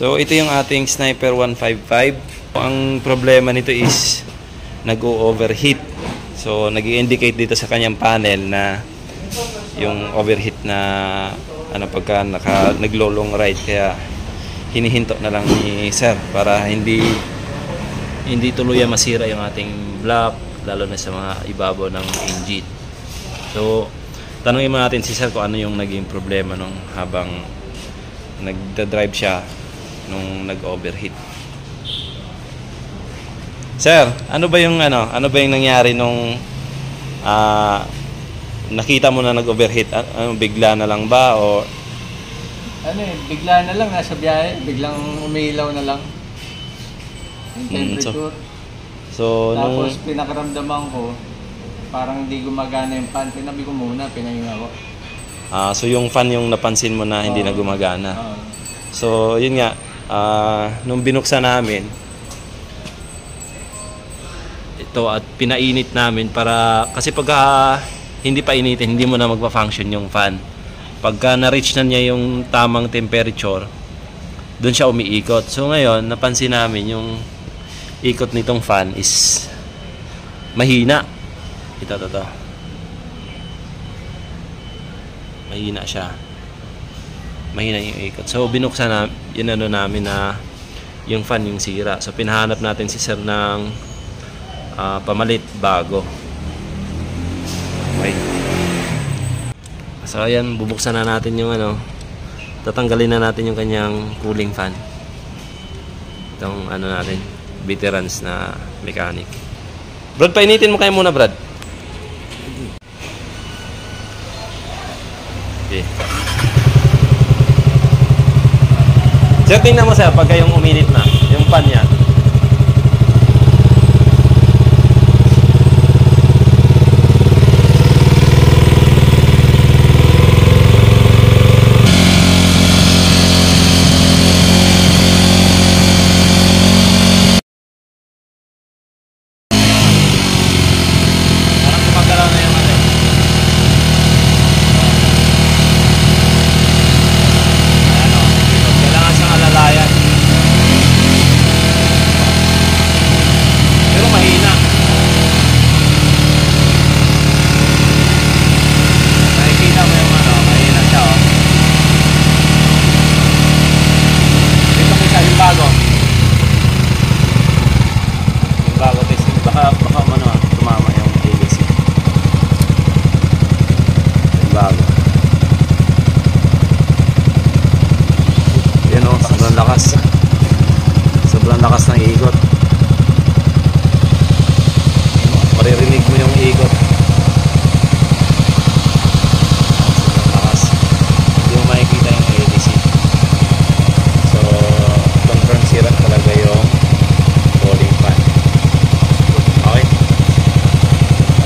So ito yung ating Sniper 155. Ang problema nito is nag-o-overheat. So nag-i-indicate dito sa kanyang panel na yung overheat na pagka naglo-long ride, kaya hinihinto na lang ni sir para hindi tuluyan masira yung ating block, lalo na sa mga ibabaw ng engine. So tanungin mo natin si sir kung ano yung naging problema nung habang nagda-drive siya nung nag-overheat. Sir, ano ba yung nangyari nung nakita mo na nag-overheat? Bigla na lang ba o bigla na lang, nasa biyahe, biglang umiilaw na lang yung temperature. So tapos pinakaramdaman ko parang hindi gumagana yung fan. Tinabi ko muna, pinahinga ko. So yung fan yung napansin mo na hindi na gumagana. So yun nga, nung binuksan namin ito at pinainit namin kasi pagka hindi pa initin, hindi mo na magpa-function yung fan. Pagka na-reach na niya yung tamang temperature, doon siya umiikot. So ngayon, napansin namin yung ikot nitong fan is mahina. Ito. Mahina siya. Mahina yung ikot. So binuksan na, namin na yung fan yung sira. So pinahanap natin si sir ng pamalit bago. Okay. So ayan, bubuksan na natin yung tatanggalin na natin yung kanyang cooling fan. Itong natin, veterans na mechanic. Brad, painitin mo kayo muna, Brad. Okay. Sir, tingnan mo sir, pagka yung uminit na yung fan niya. Sobrang lakas ng ikot. Maririnig mo yung ikot. Sobrang lakas. Hindi mo makikita yung ADC. So confirm sira talaga yung cooling fan. Okay?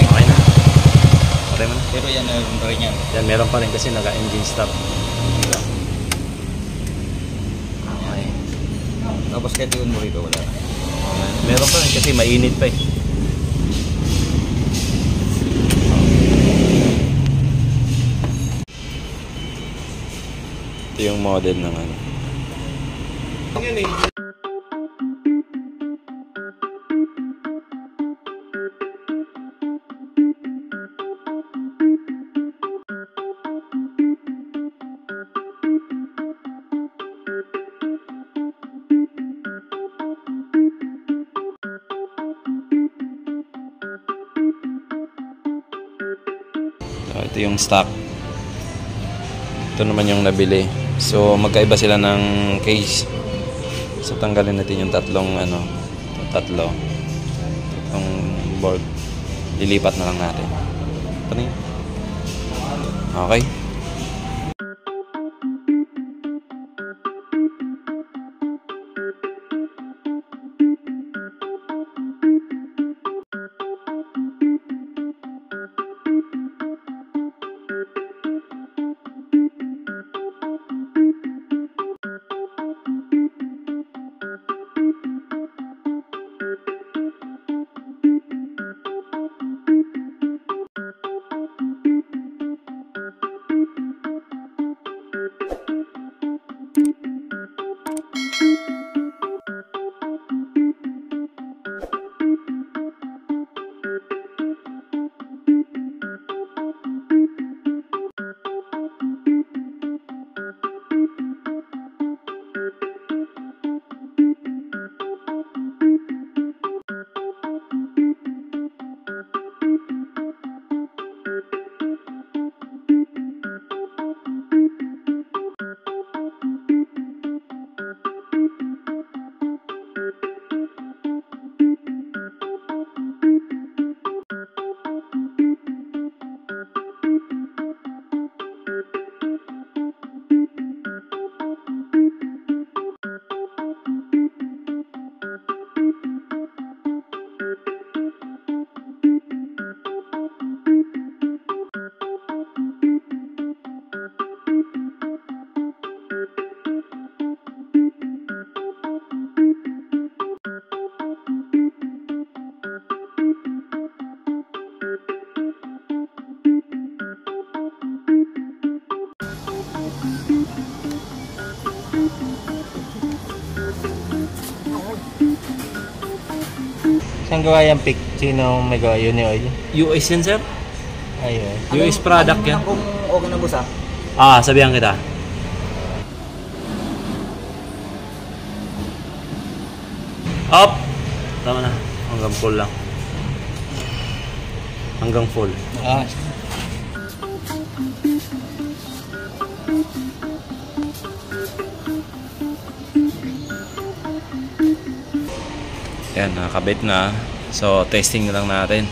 Okay na. Okay mo na? Pero yan, meron pa rin yan. Yan, meron pa rin kasi naka-engine stop. Tapos kahit yun mo rito, wala. Meron pa rin kasi mainit pa eh. Ito yung model ng ito yung stock. Ito naman yung nabili. So magkaiba sila ng case. So tanggalin natin yung tatlong board. Lilipat na lang natin. Ito na yun. Okay. Saan gawa yung pick? Sino may gawa? Unioil? US yan, sir. Ayun. US product yan. Kung okay na boss Sabihan kita. Up! Tama na. Hanggang full lang. Hanggang full. Yan, nakakabit na. So, testing na lang natin.